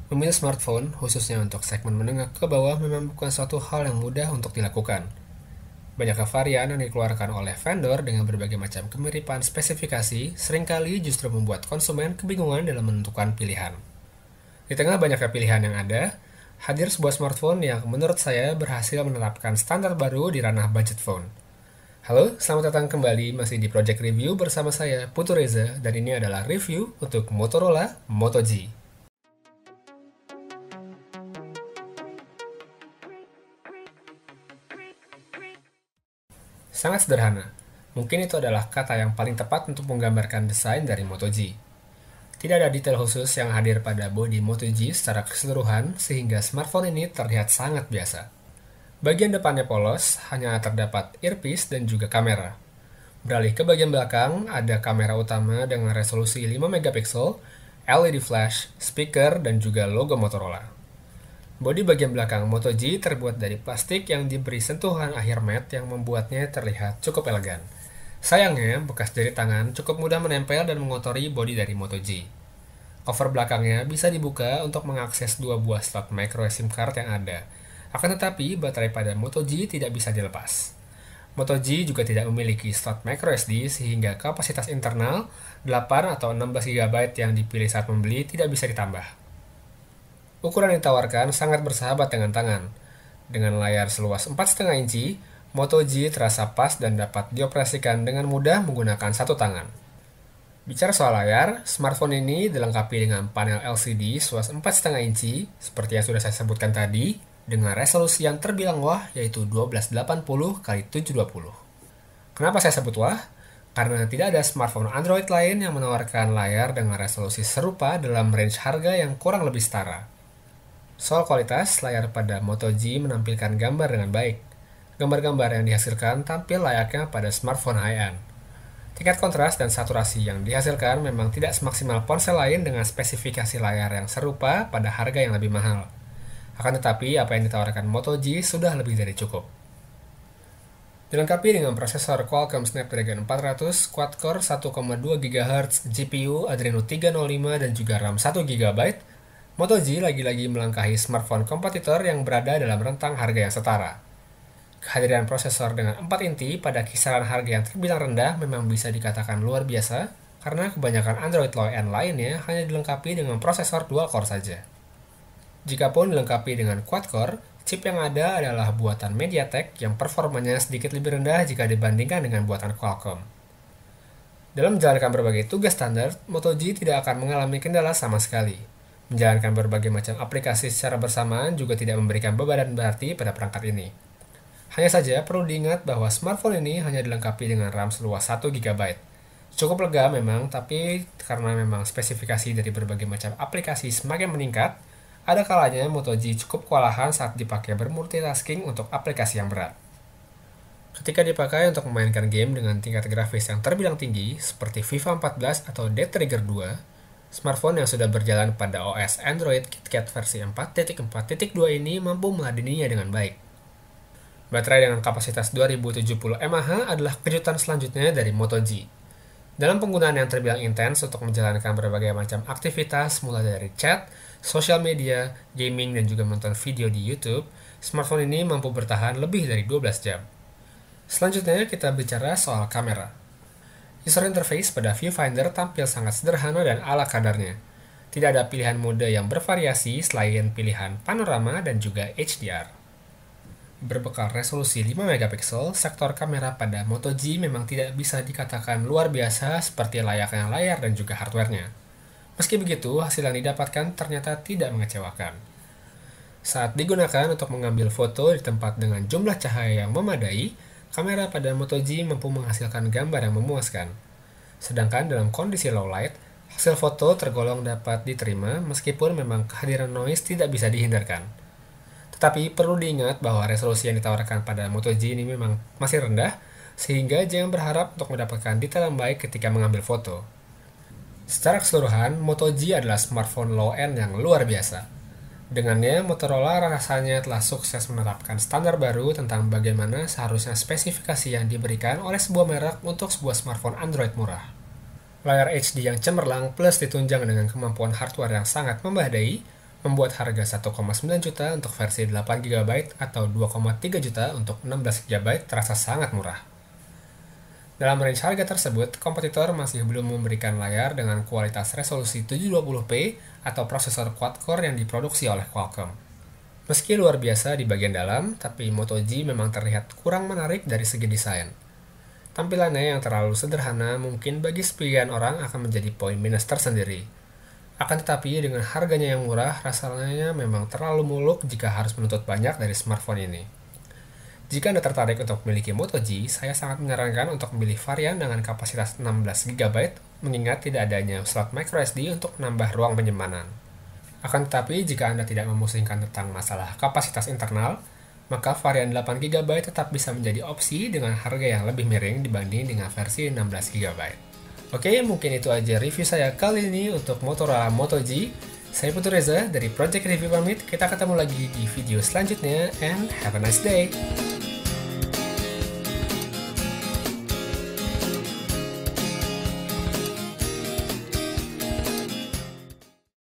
Memilih smartphone, khususnya untuk segmen menengah ke bawah, memang bukan suatu hal yang mudah untuk dilakukan. Banyaknya varian yang dikeluarkan oleh vendor dengan berbagai macam kemiripan spesifikasi seringkali justru membuat konsumen kebingungan dalam menentukan pilihan. Di tengah banyaknya pilihan yang ada, hadir sebuah smartphone yang menurut saya berhasil menetapkan standar baru di ranah budget phone. Halo, selamat datang kembali masih di Project Review bersama saya, Putu Reza, dan ini adalah review untuk Motorola Moto G. Sangat sederhana. Mungkin itu adalah kata yang paling tepat untuk menggambarkan desain dari Moto G. Tidak ada detail khusus yang hadir pada bodi Moto G secara keseluruhan sehingga smartphone ini terlihat sangat biasa. Bagian depannya polos, hanya terdapat earpiece dan juga kamera. Beralih ke bagian belakang, ada kamera utama dengan resolusi 5 megapiksel, LED flash, speaker, dan juga logo Motorola. Bodi bagian belakang Moto G terbuat dari plastik yang diberi sentuhan akhir matte yang membuatnya terlihat cukup elegan. Sayangnya, bekas jari tangan cukup mudah menempel dan mengotori bodi dari Moto G. Cover belakangnya bisa dibuka untuk mengakses dua buah slot micro SIM card yang ada. Akan tetapi, baterai pada Moto G tidak bisa dilepas. Moto G juga tidak memiliki slot micro SD sehingga kapasitas internal 8 atau 16 GB yang dipilih saat membeli tidak bisa ditambah. Ukuran yang ditawarkan sangat bersahabat dengan tangan. Dengan layar seluas 4,5 inci, Moto G terasa pas dan dapat dioperasikan dengan mudah menggunakan satu tangan. Bicara soal layar, smartphone ini dilengkapi dengan panel LCD seluas 4,5 inci, seperti yang sudah saya sebutkan tadi, dengan resolusi yang terbilang wah yaitu 1280x720. Kenapa saya sebut wah? Karena tidak ada smartphone Android lain yang menawarkan layar dengan resolusi serupa dalam range harga yang kurang lebih setara. Soal kualitas, layar pada Moto G menampilkan gambar dengan baik. Gambar-gambar yang dihasilkan tampil layaknya pada smartphone high-end. Tingkat kontras dan saturasi yang dihasilkan memang tidak semaksimal ponsel lain dengan spesifikasi layar yang serupa pada harga yang lebih mahal. Akan tetapi, apa yang ditawarkan Moto G sudah lebih dari cukup. Dilengkapi dengan prosesor Qualcomm Snapdragon 400, quad-core 1,2 GHz, GPU Adreno 305 dan juga RAM 1 GB, Moto G lagi-lagi melangkahi smartphone kompetitor yang berada dalam rentang harga yang setara. Kehadiran prosesor dengan 4 inti pada kisaran harga yang terbilang rendah memang bisa dikatakan luar biasa karena kebanyakan Android low-end lainnya hanya dilengkapi dengan prosesor dual-core saja. Jikapun dilengkapi dengan quad-core, chip yang ada adalah buatan MediaTek yang performanya sedikit lebih rendah jika dibandingkan dengan buatan Qualcomm. Dalam menjalankan berbagai tugas standar, Moto G tidak akan mengalami kendala sama sekali. Menjalankan berbagai macam aplikasi secara bersamaan juga tidak memberikan beban berarti pada perangkat ini. Hanya saja perlu diingat bahwa smartphone ini hanya dilengkapi dengan RAM seluas 1 GB. Cukup lega memang, tapi karena memang spesifikasi dari berbagai macam aplikasi semakin meningkat, ada kalanya Moto G cukup kewalahan saat dipakai bermultitasking untuk aplikasi yang berat. Ketika dipakai untuk memainkan game dengan tingkat grafis yang terbilang tinggi, seperti FIFA 14 atau Dead Trigger 2, smartphone yang sudah berjalan pada OS Android KitKat versi 4.4.2 ini mampu meladeninya dengan baik. Baterai dengan kapasitas 2070 mAh adalah kejutan selanjutnya dari Moto G. Dalam penggunaan yang terbilang intens untuk menjalankan berbagai macam aktivitas mulai dari chat, sosial media, gaming, dan juga menonton video di YouTube, smartphone ini mampu bertahan lebih dari 12 jam. Selanjutnya kita bicara soal kamera. User interface pada viewfinder tampil sangat sederhana dan ala kadarnya. Tidak ada pilihan mode yang bervariasi selain pilihan panorama dan juga HDR. Berbekal resolusi 5 megapiksel, sektor kamera pada Moto G memang tidak bisa dikatakan luar biasa seperti layaknya layar dan juga hardware-nya. Meski begitu, hasil yang didapatkan ternyata tidak mengecewakan. Saat digunakan untuk mengambil foto di tempat dengan jumlah cahaya yang memadai, kamera pada Moto G mampu menghasilkan gambar yang memuaskan. Sedangkan dalam kondisi low light, hasil foto tergolong dapat diterima meskipun memang kehadiran noise tidak bisa dihindarkan. Tetapi perlu diingat bahwa resolusi yang ditawarkan pada Moto G ini memang masih rendah, sehingga jangan berharap untuk mendapatkan detail yang baik ketika mengambil foto. Secara keseluruhan, Moto G adalah smartphone low-end yang luar biasa. Dengannya, Motorola rasanya telah sukses menetapkan standar baru tentang bagaimana seharusnya spesifikasi yang diberikan oleh sebuah merek untuk sebuah smartphone Android murah. Layar HD yang cemerlang plus ditunjang dengan kemampuan hardware yang sangat membadai, membuat harga 1,9 juta untuk versi 8 GB atau 2,3 juta untuk 16 GB terasa sangat murah. Dalam range harga tersebut, kompetitor masih belum memberikan layar dengan kualitas resolusi 720p atau prosesor quad-core yang diproduksi oleh Qualcomm. Meski luar biasa di bagian dalam, tapi Moto G memang terlihat kurang menarik dari segi desain. Tampilannya yang terlalu sederhana mungkin bagi sebagian orang akan menjadi poin minus tersendiri. Akan tetapi dengan harganya yang murah, rasanya memang terlalu muluk jika harus menuntut banyak dari smartphone ini. Jika Anda tertarik untuk memiliki Moto G, saya sangat menyarankan untuk memilih varian dengan kapasitas 16 GB, mengingat tidak adanya slot microSD untuk menambah ruang penyimpanan. Akan tetapi, jika Anda tidak memusingkan tentang masalah kapasitas internal, maka varian 8 GB tetap bisa menjadi opsi dengan harga yang lebih miring dibanding dengan versi 16 GB. Oke, mungkin itu aja review saya kali ini untuk Motorola Moto G. Saya Putu Reza dari Project Review pamit. Kita ketemu lagi di video selanjutnya, and have a nice day!